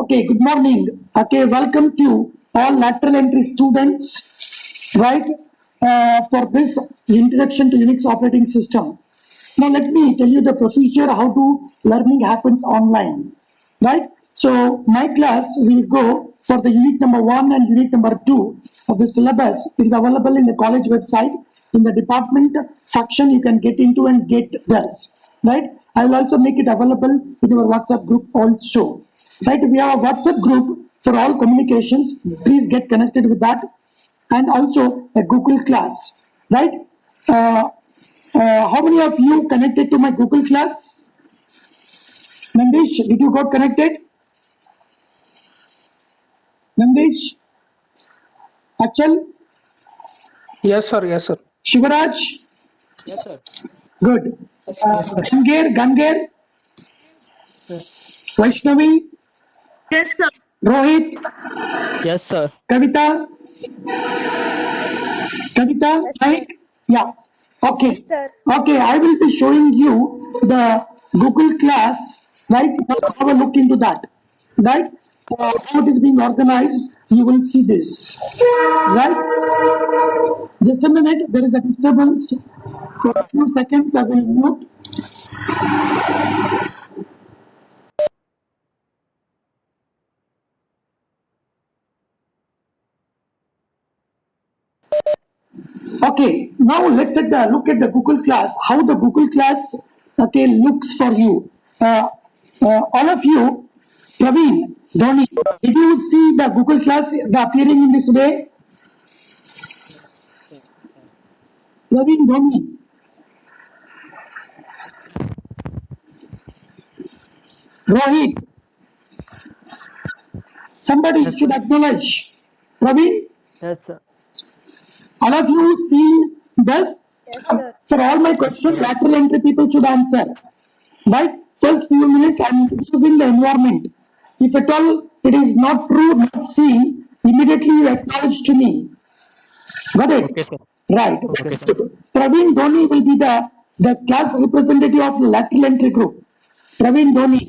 Okay, good morning. Okay, welcome to all lateral entry students, right? For this introduction to Unix operating system. Now, let me tell you the procedure how to learning happens online, right? So, my class will go for the unit number 1 and unit number 2 of the syllabus. It is available in the college website. In the department section, you can get into and get this, right? I will also make it available in our WhatsApp group also. Right, we have a WhatsApp group for all communications. Please get connected with that, and also a Google class. Right? How many of you connected to my Google class? Nandesh, did you got connected? Nandesh, Achal, Yes, sir. Yes, sir. Shivaraj, Yes, sir. good. Yes, sir. Ganger, Vaishnavi, Yes, sir. Rohit, Yes, sir. Kavita, Yes, Mike, yeah. Okay. Yes, sir. Okay, I will be showing you the Google class, right? Now have a look into that, right? How it is being organized, you will see this, right? Just a minute, there is a disturbance. For a few seconds, I will mute. Okay, now let's look at the Google class, how the Google class, okay, looks for you. All of you, Praveen, Dhoni, did you see the Google class appearing in this way? Praveen, Dhoni, Rohit, somebody Yes, should sir. acknowledge. Praveen, Yes, sir. all of you seen this? Yes, sir. For all my questions, lateral entry people should answer. Right? First few minutes, I am introducing the environment. If at all it is not true, not seen, immediately you acknowledge to me. Got it? Okay, sir. Right. Okay, That's sir. good. Praveen Dhoni will be the class representative of the lateral entry group. Praveen Dhoni.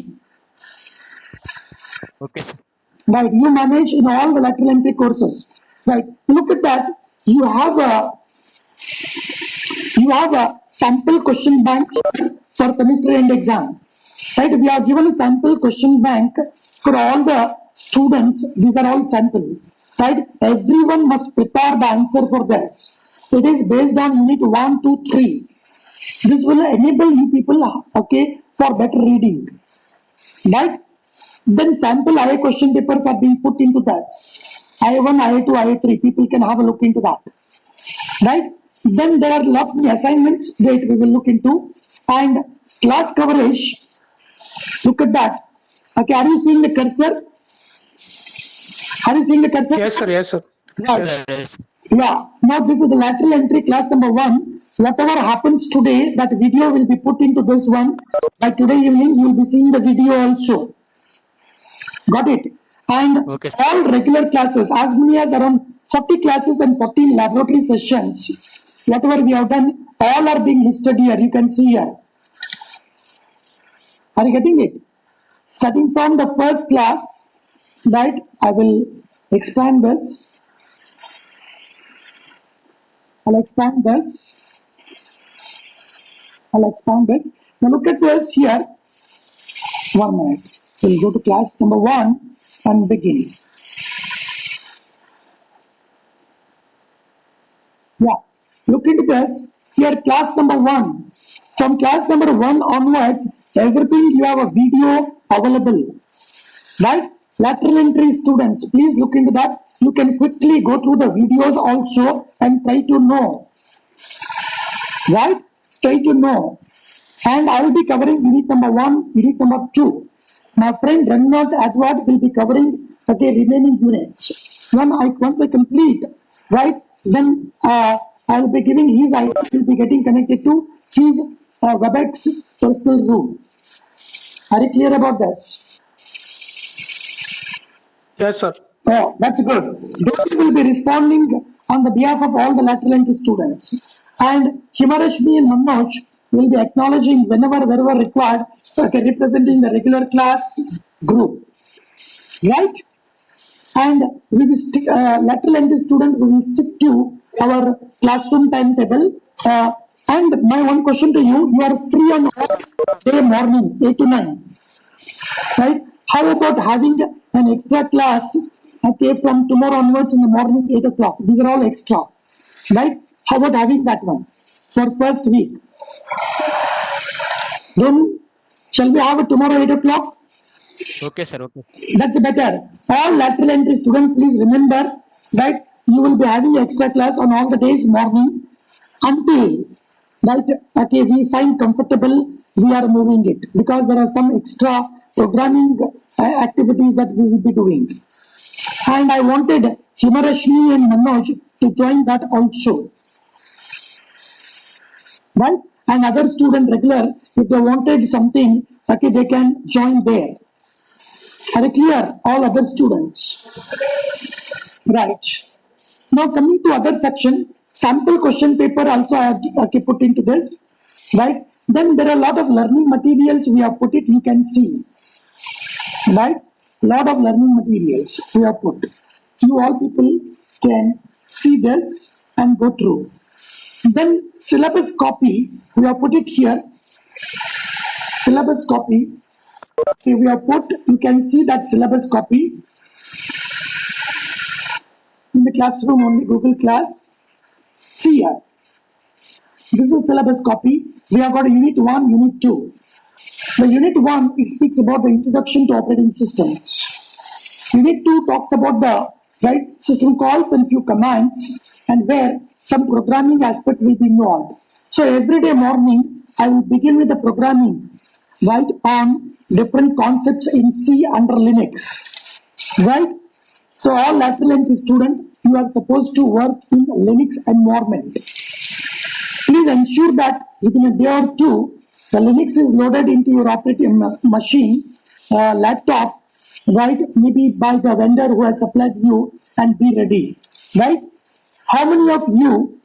Okay, sir. Right. You manage in all the lateral entry courses. Right. Look at that. You have a sample question bank for semester end exam. Right? We are given a sample question bank for all the students. These are all sample. Right? Everyone must prepare the answer for this. It is based on unit 1, 2, 3. This will enable you people, okay, for better reading. Right? Then sample IA question papers are being put into this. IA1, IA2, IA3. People can have a look into that. Right? Then there are lot many assignments that we will look into, and class coverage. Look at that. Okay, are you seeing the cursor? Are you seeing the cursor? Yes, sir. Yes, sir. Right. Yes. Yeah. Now this is the lateral entry class number 1. Whatever happens today, that video will be put into this one. By today evening, you will be seeing the video also. Got it? And Okay, sir. all regular classes, as many as around 40 classes and 14 laboratory sessions, whatever we have done, all are being listed here. You can see here. Are you getting it? Starting from the first class, right? I will expand this. I'll expand this. I'll expand this. Now look at this here. 1 minute. We'll go to class number 1 and begin. Yeah, look into this. Here, class number 1. From class number 1 onwards, everything you have a video available. Right? Lateral entry students, please look into that. You can quickly go through the videos also and try to know. Right? Try to know. And I will be covering unit number 1, unit number 2. My friend Rannath Edward will be covering the remaining units. Once I complete, right, then I will be giving his ID, will be getting connected to his WebEx personal room. Are you clear about this? Yes, sir. Oh, that's good. Dhoni will be responding on the behalf of all the lateral entry students. And Himarashmi and Manoj will be acknowledging wherever required, okay, representing the regular class group. right? And we will stick, lateral entry student, we will stick to our classroom timetable. And my one question to you, you are free on what day morning, 8 to 9, right? How about having an extra class, okay, from tomorrow onwards in the morning, 8 o'clock? These are all extra, right? How about having that one for first week? Then, shall we have it tomorrow, 8 o'clock? Okay, sir. Okay. That's better. All lateral entry student, please remember that you will be having extra class on all the days morning until, right, okay, we find comfortable, we are moving it, because there are some extra programming activities that we will be doing. And I wanted Himarashmi and Manoj to join that also, right? And other student regular, if they wanted something, okay, they can join there. Are you clear? All other students. Right. Now coming to other section, sample question paper also I have put into this. Right. Then there are a lot of learning materials we have put it. You can see. Right. Lot of learning materials we have put. You all people can see this and go through. Then syllabus copy we have put it here. Syllabus copy. Okay, we have put. You can see that syllabus copy in the classroom only, Google Class. See here, this is syllabus copy. We have got a unit 1, unit 2. The unit 1, it speaks about the introduction to operating systems. Unit 2 talks about the right system calls and few commands, and where some programming aspect will be involved. So every day morning, I will begin with the programming, right, on different concepts in C under Linux, right? So all lateral entry student, you are supposed to work in Linux environment. Please ensure that within a day or two, the Linux is loaded into your operating machine, laptop, right? Maybe by the vendor who has supplied you, and be ready, right? How many of you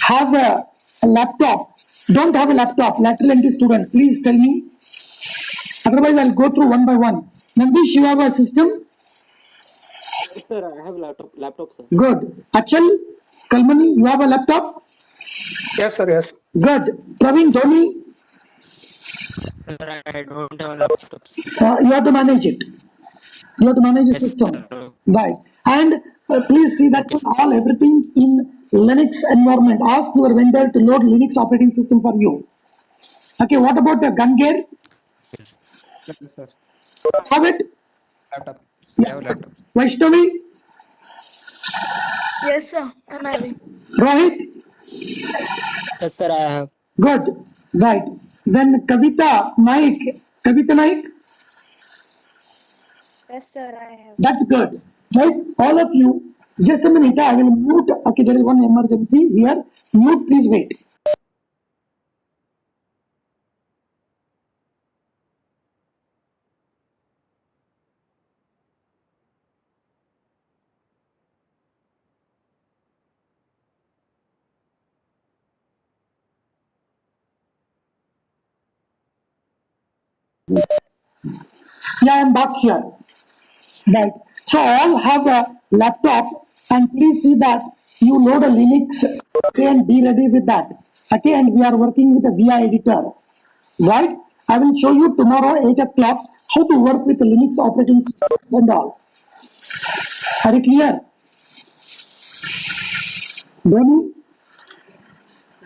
have a laptop? Don't have a laptop, lateral entry student, please tell me. Otherwise, I'll go through one by one. Nandish, you have a system? Yes, sir. I have laptop, sir. Good. Achal, Kalmani, you have a laptop? Yes, sir. Yes. Good. Praveen, Dhoni, Sir, I don't have laptops. you have to manage it. You have to manage the Yes, system. sir. Right. And please see that Okay, sir. all everything in Linux environment. Ask your vendor to load Linux operating system for you. Okay, what about the gun gear? Yes. Yes, sir. Have it? Laptop. I Yeah. have laptop. Vaishnavi, Yes, sir. I'm having. Rohit, Yes, sir. I have. good. Right. Then Kavita Naik. Kavita Naik, Yes, sir, I have. that's good. Right. All of you, just a minute. I will mute. Okay, there is one emergency here. Mute, please wait. Yeah, I'm back here. Right. So all have a laptop, and please see that you load a Linux, okay, and be ready with that. Okay, and we are working with a VI editor. Right. I will show you tomorrow 8 o'clock how to work with the Linux operating systems and all. Are you clear? Dhoni?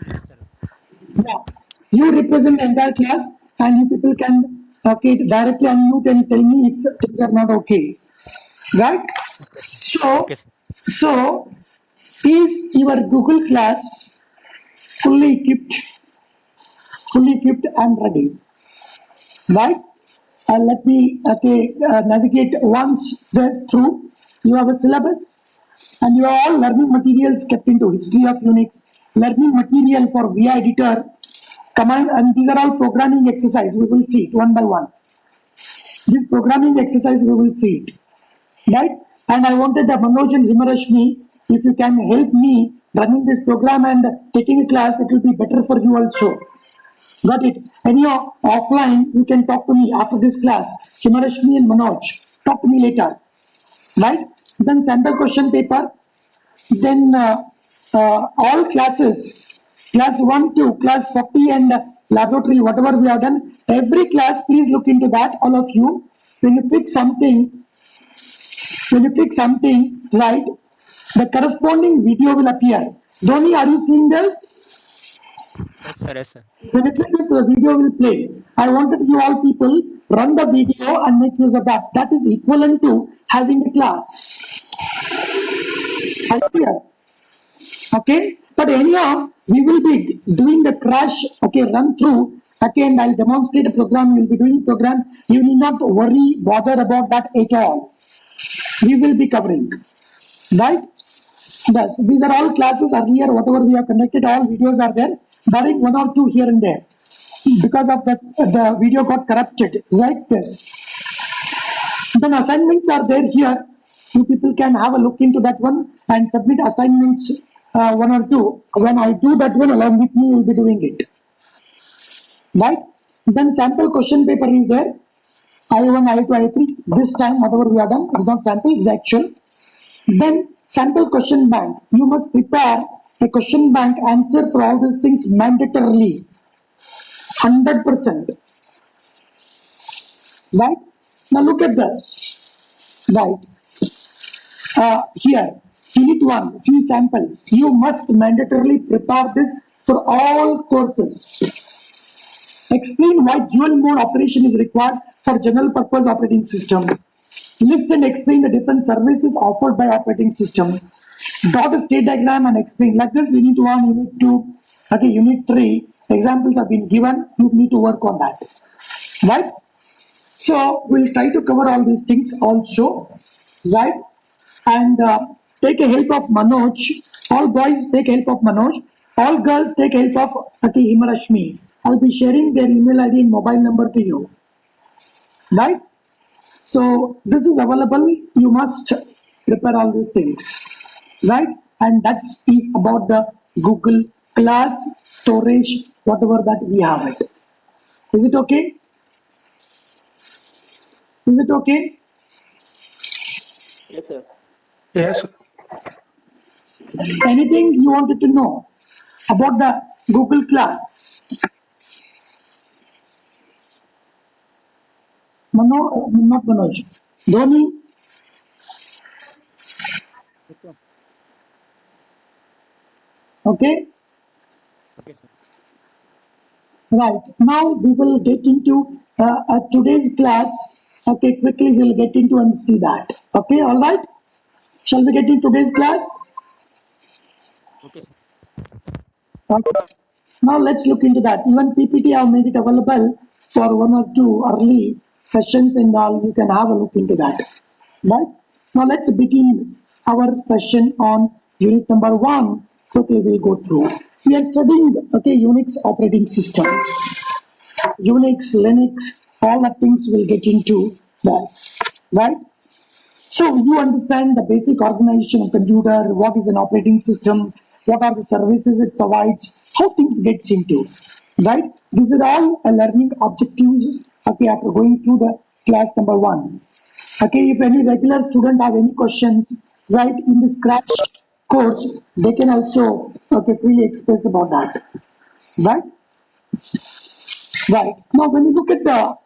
Yes, sir. Yeah. You represent the entire class, and you people can okay directly unmute and tell me if things are not okay. Right. So, Okay, sir. so is your Google class fully equipped, and ready, right? Let me navigate once this through. You have a syllabus, and you have all learning materials kept into history of Unix, learning material for VI editor, command, and these are all programming exercise. We will see it one by one. This programming exercise we will see it, right? And I wanted Manoj and Himarashmi, if you can help me running this program and taking a class, it will be better for you also. Got it? And you offline, you can talk to me after this class, Himarashmi and Manoj. talk to me later, right? Then sample question paper, then all classes, class 1 to class 40 and laboratory, whatever we have done, every class, please look into that, all of you. When you pick something, right, the corresponding video will appear. Dhoni, are you seeing this? Yes, sir. Yes, sir. When you click this, the video will play. I wanted you all people run the video and make use of that. That is equivalent to having a class. Are you clear? Okay, but anyhow, we will be doing the crash, okay, run through, okay, and I'll demonstrate a program. You'll be doing program. You need not worry, bother about that at all. We will be covering, right? Thus, these are all classes earlier, whatever we have conducted, all videos are there, barring one or two here and there. Because of that, the video got corrupted, like this. Then assignments are there here. You people can have a look into that one and submit assignments, one or two. When I do that one, along with me, you will be doing it. Right? Then sample question paper is there. I1, I2, I3. This time, whatever we have done, it's not sample, it's actual. Then sample question bank. You must prepare a question bank answer for all these things mandatorily. 100%. Right? Now look at this. Right. Here, unit 1, few samples. You must mandatorily prepare this for all courses. Explain why dual mode operation is required for general purpose operating system. List and explain the different services offered by operating system. Dot a state diagram and explain. Like this, unit 1, unit 2, okay, unit 3. Examples have been given. You need to work on that. Right? So we'll try to cover all these things also, right? And take a help of Manoj. All boys take help of Manoj. All girls take help of Himarashmi. I'll be sharing their email ID and mobile number to you, right? So this is available. You must prepare all these things, right? And that is about the Google class storage, whatever that we have it. Is it okay? Is it okay? Yes, sir. Yes, sir. Anything you wanted to know about the Google class? Not Manoj. Dhoni, Yes, sir. okay? Okay, sir. Right. Now we will get into today's class. Okay, quickly we'll get into and see that. Okay, all right? Shall we get into today's class? Okay, sir. Okay. Now let's look into that. Even PPT I have made it available for one or two early sessions and all. You can have a look into that. Right? Now let's begin our session on unit number 1. Quickly we'll go through. We are studying Unix operating systems. Unix, Linux, all the things we'll get into this, right? So you understand the basic organization of computer, what is an operating system, what are the services it provides, how things gets into, right? These are all learning objectives, okay, after going through the class number 1. Okay, if any regular student have any questions, right, in this crash course, they can also, freely express about that, right? Right. Now, when you look at the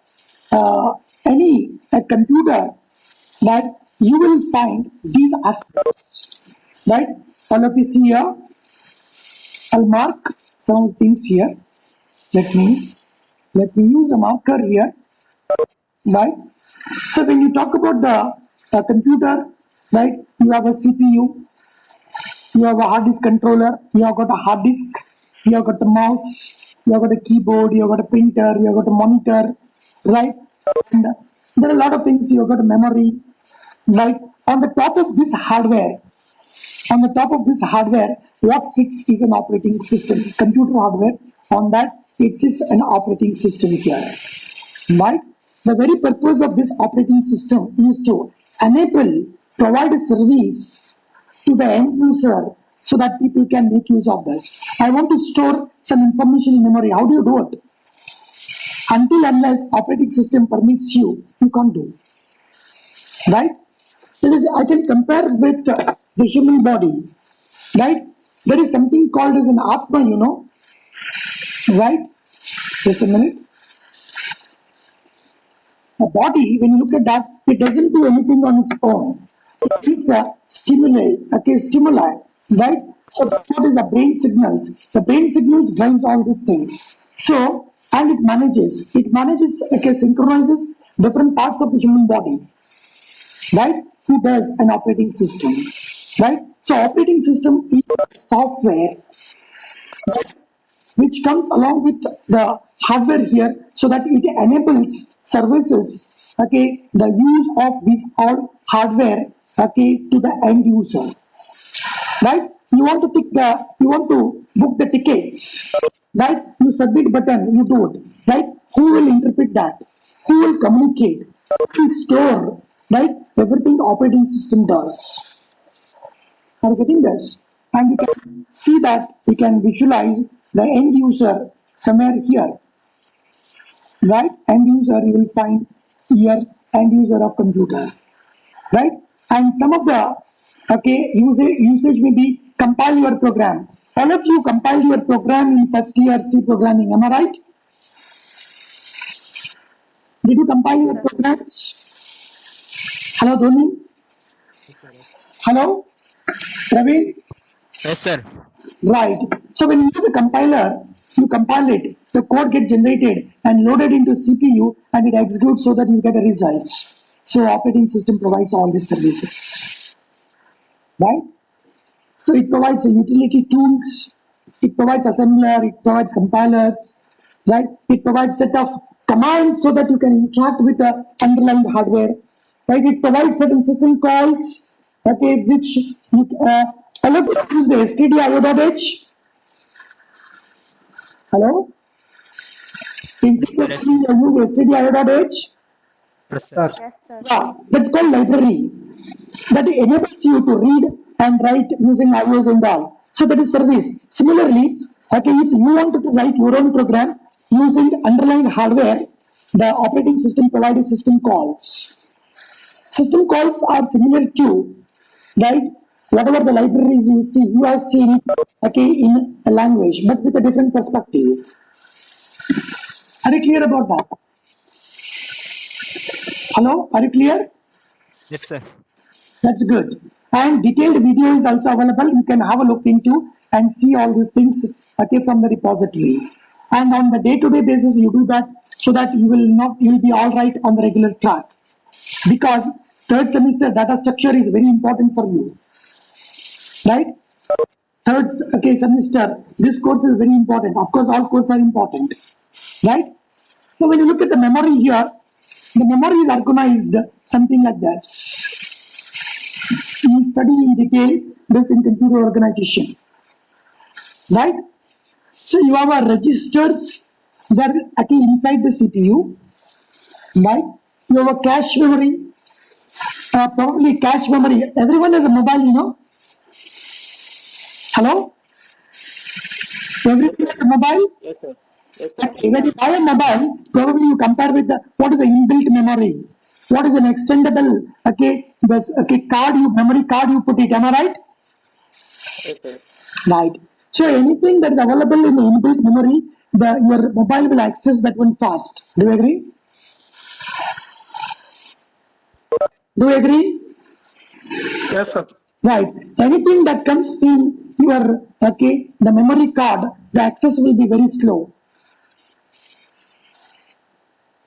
any a computer, right, you will find these aspects, right? All of you see here. I'll mark some of the things here. Let me use a marker here, right? So when you talk about the computer, right, you have a CPU, you have a hard disk controller, you have got a hard disk, you have got the mouse, you have got a keyboard, you have got a printer, you have got a monitor, right? And there are a lot of things. You have got a memory, right? On the top of this hardware, what sits is an operating system, computer hardware. On that, it sits an operating system here, right? The very purpose of this operating system is to provide a service to the end user so that people can make use of this. I want to store some information in memory. How do you do it? Until unless operating system permits you, you can't do. right? That is, I can compare with the human body, right? There is something called as an Atma, right? Just a minute. A body, when you look at that, it doesn't do anything on its own. It's a stimuli, right? So what is the brain signals? The brain signals drives all these things. So, and it manages, synchronizes different parts of the human body, right? Who does an operating system, right? So operating system is software which comes along with the hardware here, so that it enables services, the use of these all hardware, to the end user, right? You want to book the tickets, right? You submit button, you do it, right? Who will interpret that? Who will communicate? Who will store, right? Everything operating system does. Are you getting this? And you can see that, you can visualize the end user somewhere here, right? End user, you will find here end user of computer, right? And some of the usage may be compile your program. All of you compiled your program in first year C programming, am I right? Did you compile your programs? Hello, Dhoni. Hello, Praveen. Yes, sir. Right. So when you use a compiler, you compile it, the code gets generated and loaded into CPU and it executes so that you get a results. So operating system provides all these services, right? So it provides a utility tools, it provides assembler, it provides compilers, right? It provides set of commands so that you can interact with the underlying hardware, right? It provides certain system calls, which all of you use the stdio.h. Hello? In C Yes, sir. programming, you use stdio.h. Yes, sir. Sir. Yes, sir. Yeah, that's called library. That enables you to read and write using IOs and all. So that is service. Similarly, if you wanted to write your own program using underlying hardware, the operating system provides system calls. System calls are similar to, right? Whatever the libraries you see, you are seeing it, in a language, but with a different perspective. Are you clear about that? Hello, are you clear? Yes, sir. That's good. And detailed video is also available. You can have a look into and see all these things, from the repository. And on the day-to-day basis, you do that so that you will be all right on the regular track. Because third semester data structure is very important for you, right? Semester, this course is very important. Of course, all courses are important, right? So when you look at the memory here, the memory is organized something like this. You will study in detail this in computer organization, right? So you have a registers that are inside the CPU, right? You have a cache memory, probably cache memory. Everyone has a mobile. Hello? Yes, Everyone sir. has a mobile? Yes, sir. Yes, sir. Yes, Okay, when sir. you buy a mobile, probably you compare with what is the inbuilt memory, what is an extendable, memory card you put it, am I right? Yes, sir. Right. So anything that is available in the inbuilt memory, your mobile will access that one fast. Do you agree? Do you agree? Yes, sir. Right. Anything that comes in your the memory card, the access will be very slow.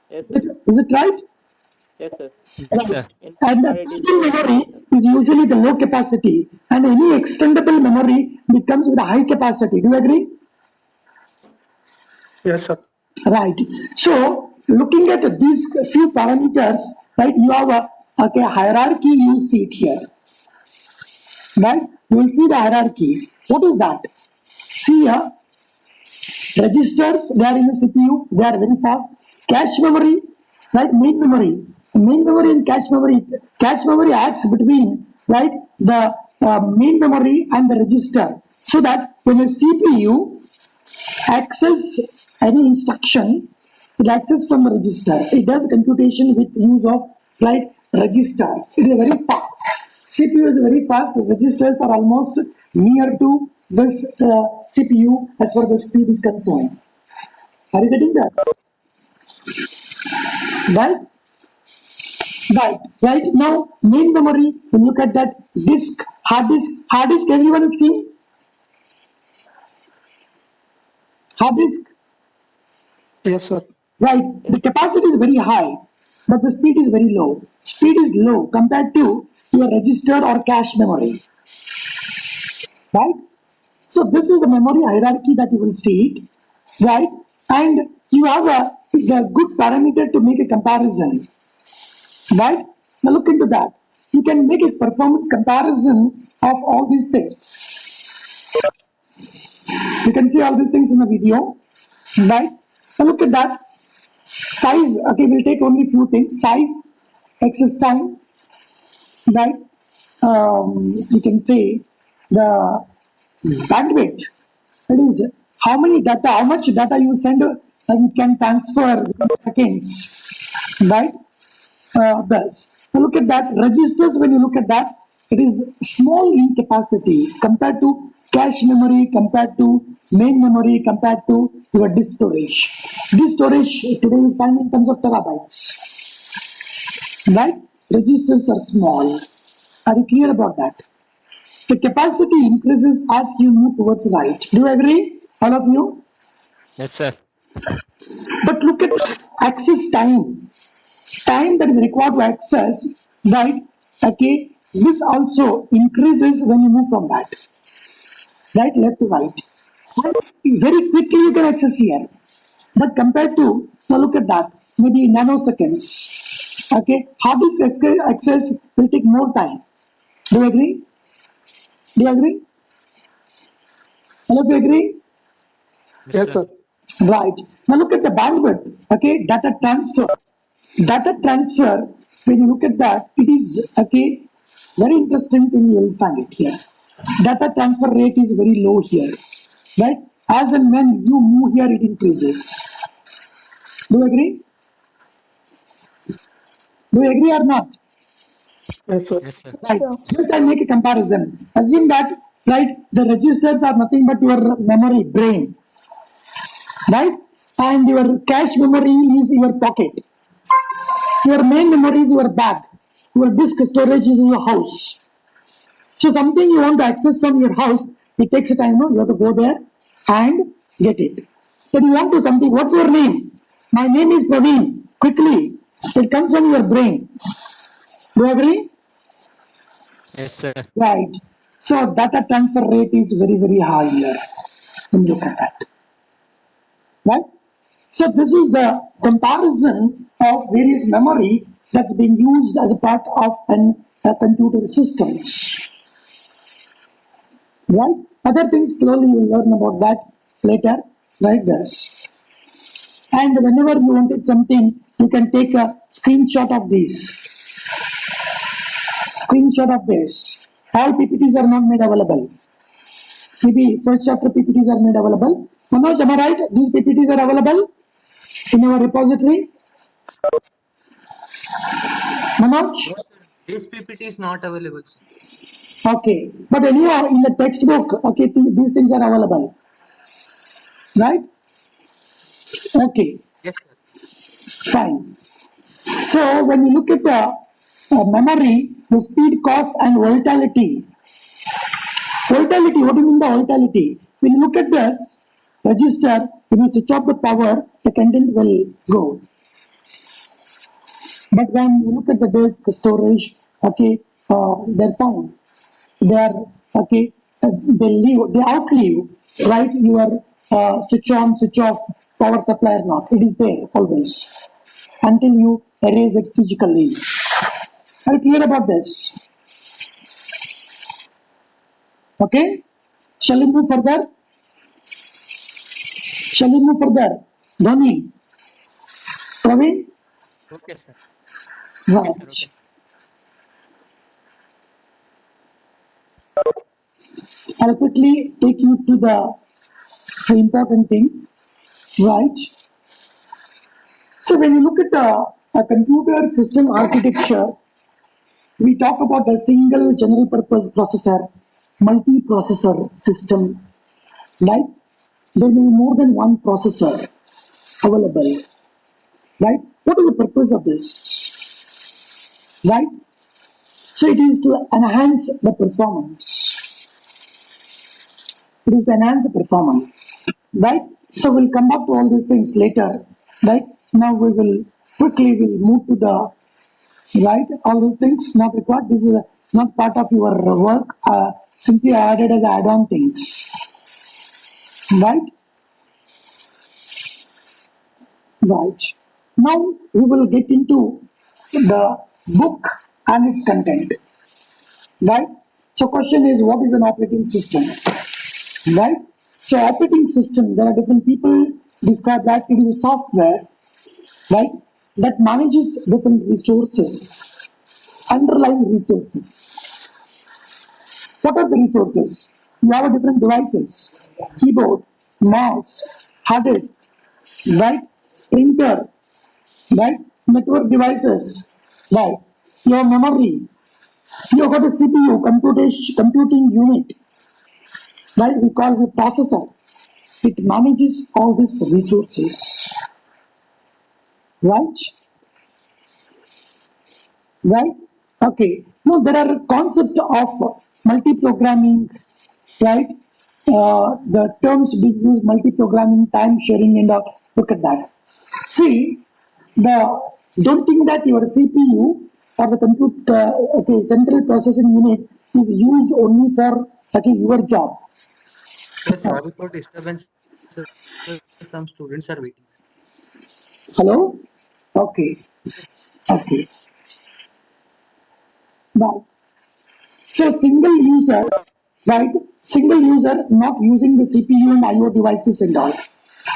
Yes, Is sir. it right? Yes, sir. Yes, Right. sir. In my And the card, it is total slow, memory sir. is usually the low capacity, and any extendable memory becomes with a high capacity. Do you agree? Yes, sir. Right. So looking at these few parameters, right, you have a hierarchy you see it here. Right? You will see the hierarchy. What is that? See here, registers, they are in the CPU, they are very fast. Cache memory, right? Main memory and cache memory acts between, right, the main memory and the register. So that when a CPU access any instruction, it access from the registers. It does computation with use of, right, registers. It is very fast. CPU is very fast. Registers are almost near to this CPU as far as the speed is concerned. Are you getting that? Right? Right. Now, main memory, when you look at that hard disk, everyone has seen? Hard disk, Yes, sir. right? The capacity is very high, but the speed is very low. Speed is low compared to your registered or cache memory, right? So this is the memory hierarchy that you will see, right? And you have the good parameter to make a comparison, right? Now look into that. You can make a performance comparison of all these things. You can see all these things in the video, right? Now look at that. Size, okay, we'll take only few things. Size, access time, right? You can say the bandwidth. That is how much data you send, it can transfer within seconds, right? Thus, now look at that. Registers, when you look at that, it is small in capacity compared to cache memory, compared to main memory, compared to your disk storage. Disk storage today you find in terms of terabytes, right? Registers are small. Are you clear about that? The capacity increases as you move towards right. Do you agree, all of you? Yes, sir. But look at access time. Time that is required to access, right? Okay, this also increases when you move from that, right, left to right. And very quickly you can access here. But compared to, now look at that, maybe nanoseconds. Okay, hard disk access will take more time. Do you agree? Do you agree? All of you agree? Yes, sir. Right. Now look at the bandwidth. Okay, data transfer. Data transfer, when you look at that, it is, okay, very interesting thing you will find it here. Data transfer rate is very low here, right? As and when you move here, it increases. Do you agree? Do you agree or not? Yes, sir. Yes, sir. Right. Just I make a comparison. Assume that, right, the registers are nothing but your memory, brain, right? And your cache memory is your pocket. Your main memory is your bag. Your disk storage is in your house. So something you want to access from your house, it takes a time, no? You have to go there and get it. Then you want to something, what's your name? My name is Praveen. Quickly. It comes from your brain. Do you agree? Yes, sir. Right. So data transfer rate is very, very high here. When you look at that. Right? So this is the comparison of various memory that's being used as a part of a computer systems. Right? Other things slowly you'll learn about that later. Right? This. And whenever you wanted something, you can take a screenshot of this. Screenshot of this. All PPTs are not made available. Maybe first chapter PPTs are made available. Manoj, am I right? These PPTs are available in our repository. Manoj? No, sir. This PPT is not available, sir. Okay. But anyhow, in the textbook, okay, these things are available. Right? Okay. Yes, sir. Fine. So when you look at the memory, the speed, cost, and volatility. Volatility, what do you mean by volatility? When you look at this register, when you switch off the power, the content will go. But when you look at the disk storage, okay, they're fine. They are, okay, they outlive, right, your switch on, switch off power supply or not. It is there always until you erase it physically. Are you clear about this? Okay? Shall we move further? Shall we move further? Dhani, Praveen? Okay, sir. Okay, sir. Right. Okay, sir. I'll quickly take you to the important thing, right? So when you look at a computer system architecture, we talk about the single general purpose processor, multi-processor system, right? There may be more than one processor available, right? What is the purpose of this, right? So it is to enhance the performance. It is to enhance the performance, right? So we'll come back to all these things later, right? Now we will quickly will move to the right. All these things not required. This is not part of your work. Simply added as add-on things, right? Right. Now we will get into the book and its content, right? So question is, what is an operating system, right? So operating system, there are different people describe that it is a software, right, that manages different resources, underlying resources. What are the resources? You have different devices, keyboard, mouse, hard disk, right, printer, right, network devices, right, your memory, you have got a CPU, computing unit, right, we call it processor. It manages all these resources, right? Right? Okay. Now there are concept of multi-programming, right? The terms being used, multi-programming, time sharing, and all. Look at that. See, don't think that your CPU or the compute okay, central processing unit is used only for okay, your job. Sir, sorry for disturbance. Sir. Some students are waiting. Sir. Hello? Okay. Okay. Right. So single user, right? Single user not using the CPU and IO devices and all.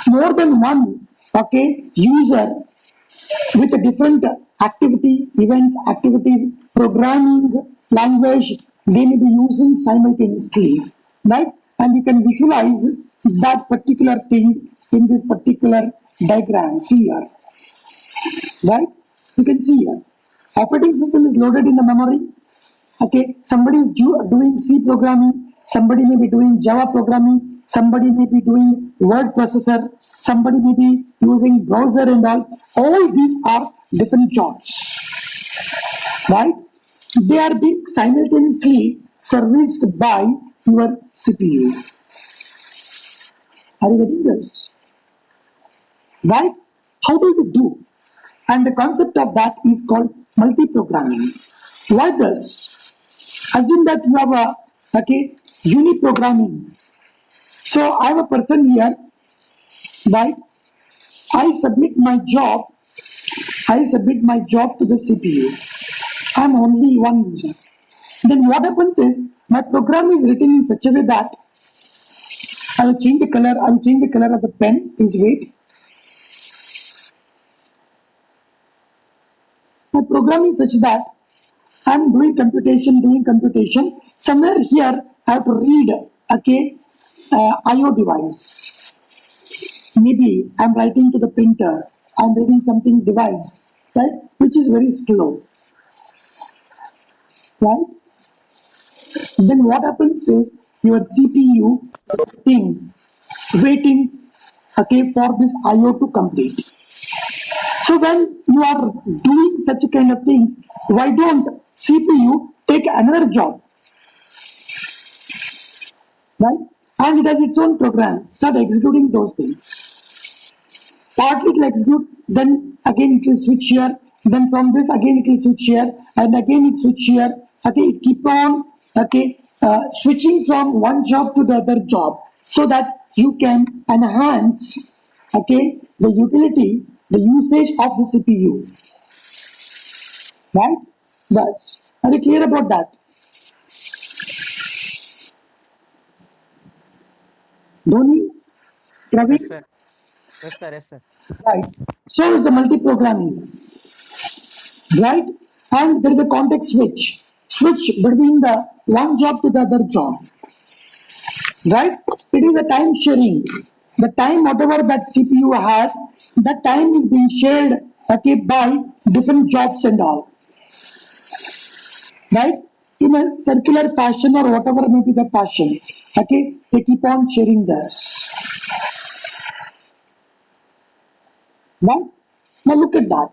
More than one, okay, user with a different activity, events, activities, programming, language, they may be using simultaneously, right? And you can visualize that particular thing in this particular diagram. See here, right? You can see here. Operating system is loaded in the memory. Okay, somebody is doing C programming, somebody may be doing Java programming, somebody may be doing word processor, somebody may be using browser and all. All these are different jobs, right? They are being simultaneously serviced by your CPU. Are you getting this? Right? How does it do? And the concept of that is called multi-programming. Why does? Assume that you have a okay uni-programming. So I have a person here, right? I submit my job. I submit my job to the CPU. I'm only one user. Then what happens is my program is written in such a way that I'll change the color. I'll change the color of the pen. Please wait. My program is such that I'm doing computation. Somewhere here I have to read okay IO device. Maybe I'm writing to the printer. I'm reading something device, right? Which is very slow, right? Then what happens is your CPU is waiting, okay, for this IO to complete. So when you are doing such kind of things, why don't CPU take another job, right? And it has its own program. Start executing those things. Partly it will execute, then again it will switch here, then from this again it will switch here, and again it switch here. Okay, it keep on okay switching from one job to the other job so that you can enhance okay the utility, the usage of the CPU. Right? Thus, are you clear about that? Dhoni, Praveen? Yes, sir. Yes, sir. Yes, sir. Right. So it's a multi-programming, right? And there is a context switch between the one job to the other job, right? It is a time sharing. The time whatever that CPU has, that time is being shared okay by different jobs and all. right? In a circular fashion or whatever may be the fashion. Okay, they keep on sharing this. Right? Now look at that.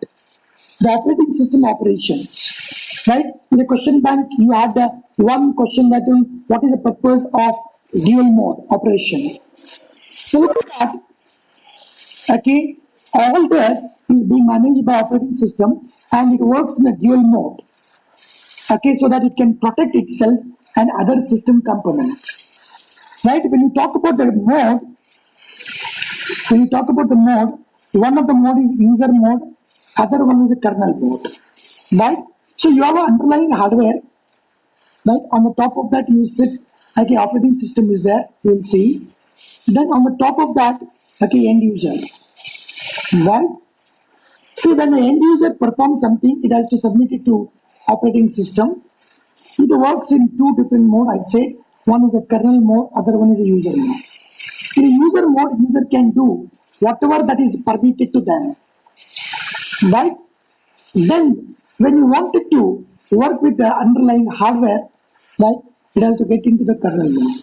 The operating system operations. Right? In the question bank, you had one question that will, what is the purpose of dual mode operation? Now look at that. Okay, all this is being managed by operating system and it works in a dual mode. Okay, so that it can protect itself and other system component. Right? When you talk about the mode, one of the mode is user mode, other one is a kernel mode. Right? So you have an underlying hardware, right? On the top of that you sit, okay, operating system is there, you will see. Then on the top of that, okay, end user. Right? See, when the end user performs something, it has to submit it to operating system. It works in two different modes, I'd say. One is a kernel mode, other one is a user mode. In a user mode, user can do whatever that is permitted to them. Right? Then, when you wanted to work with the underlying hardware, right, it has to get into the kernel mode.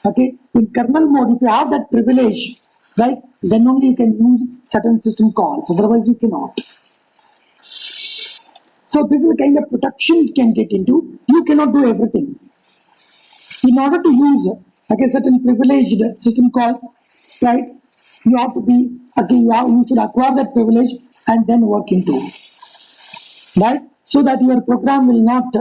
Okay? In kernel mode, if you have that privilege, right, then only you can use certain system calls, otherwise you cannot. So this is the kind of protection it can get into. You cannot do everything. In order to use okay, certain privileged system calls, right, you have to be, okay, you should acquire that privilege and then work into, right, so that your program will not,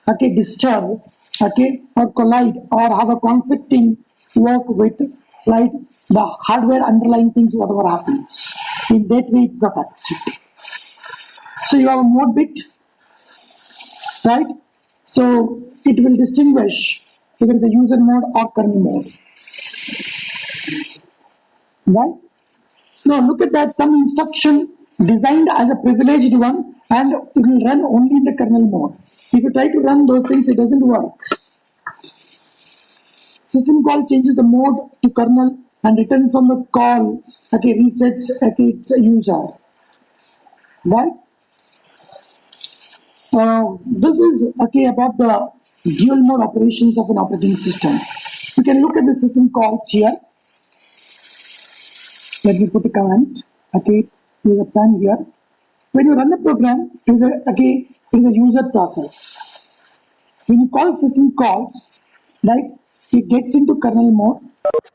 okay, disturb, okay, or collide or have a conflicting work with, right, the hardware underlying things, whatever happens. In that way, it protects it. So you have a mode bit, right? So it will distinguish either the user mode or kernel mode, right? Now look at that, some instruction designed as a privileged one and it will run only in the kernel mode. If you try to run those things, it doesn't work. System call changes the mode to kernel and return from the call, okay, resets, okay, its user, right? This is okay about the dual mode operations of an operating system. You can look at the system calls here. Let me put a comment. Okay, use a pen here. When you run a program, it is a user process. When you call system calls, right, it gets into kernel mode,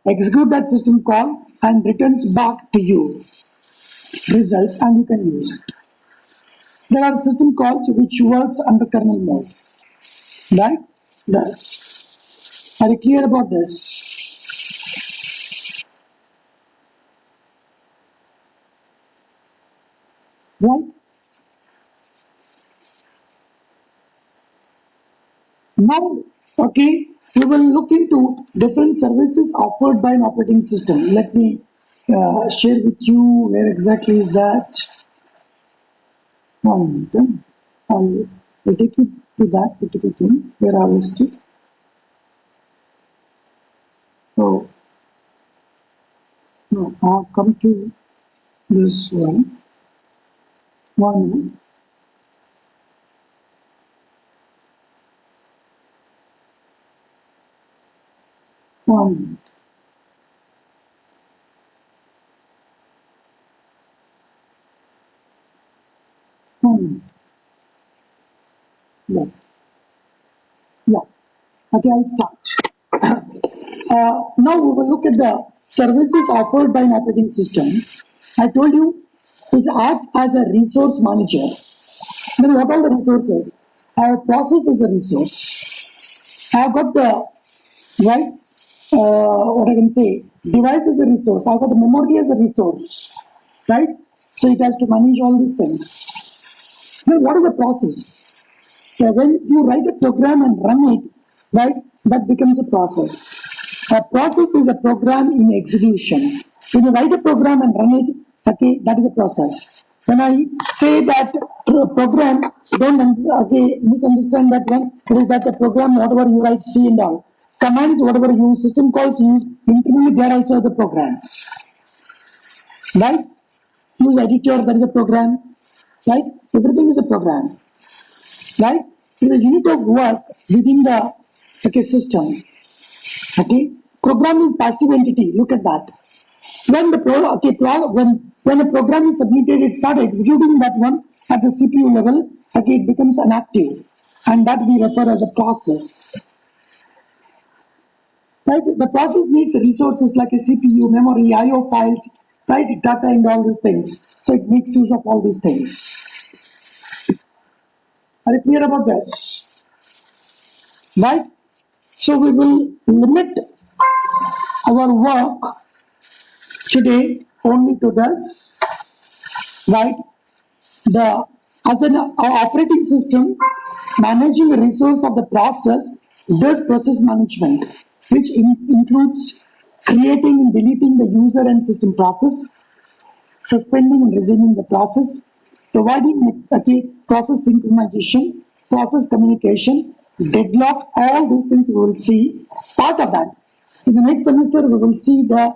execute that system call, and returns back to you results, and you can use it. There are system calls which works under kernel mode, right? Thus, are you clear about this? Right? Now, okay, we will look into different services offered by an operating system. Let me share with you where exactly is that. One minute. I'll take you to that particular thing where I was to. So, no, I'll come to this one. 1 minute. One minute. One minute. Yeah. Yeah. Okay, I'll start. Now we will look at the services offered by an operating system. I told you it acts as a resource manager. Then what are the resources? Our process is a resource. I have got the right, what I can say, device as a resource. I have got the memory as a resource, right? So it has to manage all these things. Now what is the process? When you write a program and run it, right, that becomes a process. A process is a program in execution. When you write a program and run it, okay, that is a process. When I say that program, don't okay, misunderstand that one. It is that the program, whatever you write, C and all. Commands, whatever you use, system calls use, internally there also the programs. Right? Use editor, that is a program. Right? Everything is a program. Right? it is a unit of work within the system. Okay, program is passive entity. Look at that. When the when a program is submitted, it starts executing that one at the CPU level. Okay, it becomes inactive, and that we refer as a process. Right? The process needs resources like a CPU, memory, I/O files, right? Data and all these things. So it makes use of all these things. Are you clear about this? Right? So we will limit our work today only to this, right? The as an operating system, managing a resource of the process does process management, which includes creating and deleting the user and system process, suspending and resuming the process, providing process synchronization, process communication, deadlock, all these things we will see part of that. In the next semester, we will see the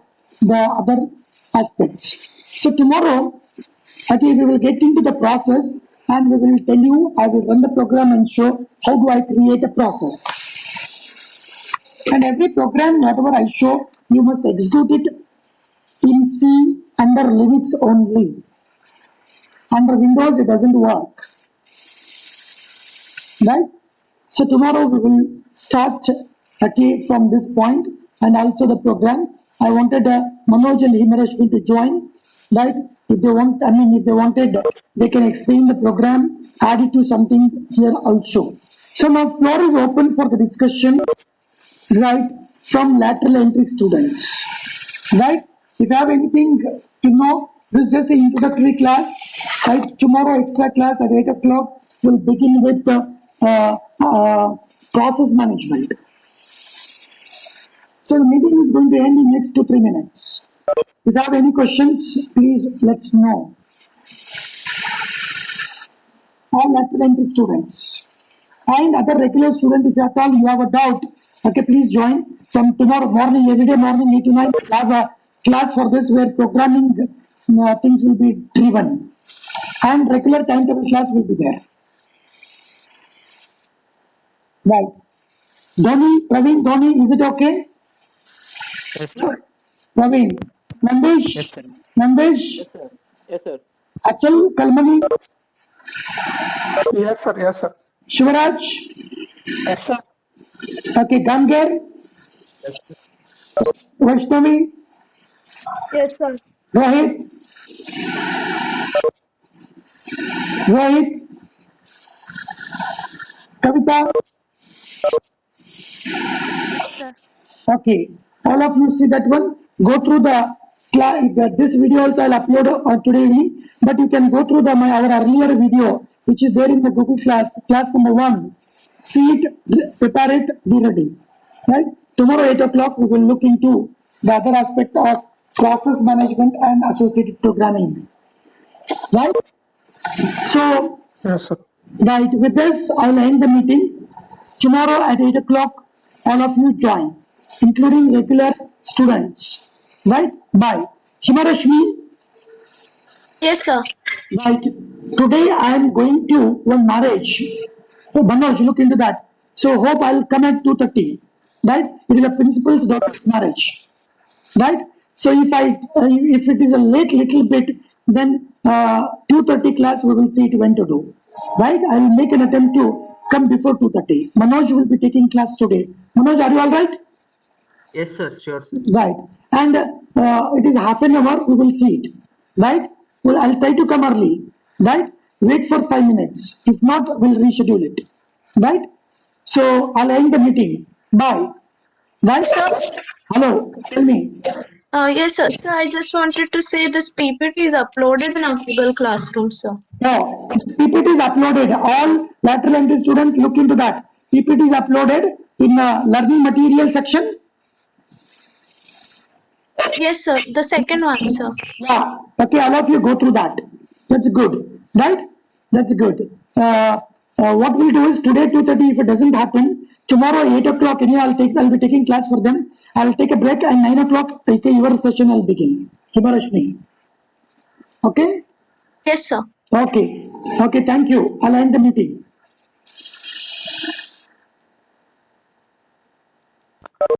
other aspects. So tomorrow, we will get into the process and we will tell you, I will run the program and show how do I create a process. And every program, whatever I show, you must execute it in C under Linux only. Under Windows, it doesn't work. Right? So tomorrow we will start from this point and also the program. I wanted Manoj and Himarashmi to join. Right? If they want, if they wanted, they can explain the program, add it to something here also. So now floor is open for the discussion, right, from lateral entry students. Right? If you have anything to know, this is just an introductory class. Right? Tomorrow extra class at 8 o'clock will begin with the process management. So the meeting is going to end in next 2-3 minutes. If you have any questions, please let's know. All lateral entry students and other regular students, if at all you have a doubt, okay, please join. From tomorrow morning, every day morning 8 to 9, we'll have a class for this where programming things will be driven, and regular timetable class will be there. Right. Dhoni, is it okay? Yes, sir. Praveen, Yes, Nandesh, sir. Yes, sir. Yes, sir. Achal, Kalmani, Yes, sir. Yes, sir. Shivaraj, Yes, sir. okay, Gamger, Yes, sir. Vaishnavi, Yes, sir. Rohit, Rohit, Kavita. Yes, sir. Okay, all of you see that one. Go through the class. This video also I'll upload today evening. But you can go through our earlier video, which is there in the Google class number 1. See it, prepare it, be ready. Right? Tomorrow 8 o'clock we will look into the other aspect of process management and associated programming. Right? So Yes, sir. right, with this, I'll end the meeting. Tomorrow at 8 o'clock, all of you join, including regular students. Right? Bye. Himarashmi, Yes, sir. right. Today I am going to one marriage. So, Manoj, look into that. So, hope I'll come at 2:30. Right? It is the principal's daughter's marriage. Right? So if it is a late little bit, then 2:30 class we will see it when to do. Right? I will make an attempt to come before 2:30. Manoj will be taking class today. Manoj, are you all right? Yes, sir. Sure, sir. Right. And it is half an hour. We will see it. Right? Well, I'll try to come early. Right? Wait for 5 minutes. If not, we'll reschedule it. Right? So I'll end the meeting. Bye. Right? Sir. Hello. Tell me. Yes, sir. So I just wanted to say this PPT is uploaded in our Google Classroom, sir. No, this PPT is uploaded. All lateral entry students look into that. PPT is uploaded in learning material section. Yes, sir. The second one, sir. Yeah. Okay, all of you go through that. That's good, right? That's good. What we'll do is today 2:30. If it doesn't happen, tomorrow 8 o'clock. Anyhow, I'll be taking class for them. I'll take a break and 9 o'clock. Okay, your session will begin. Himarashmi. Okay. Yes, sir. Okay. Okay. Thank you. I'll end the meeting.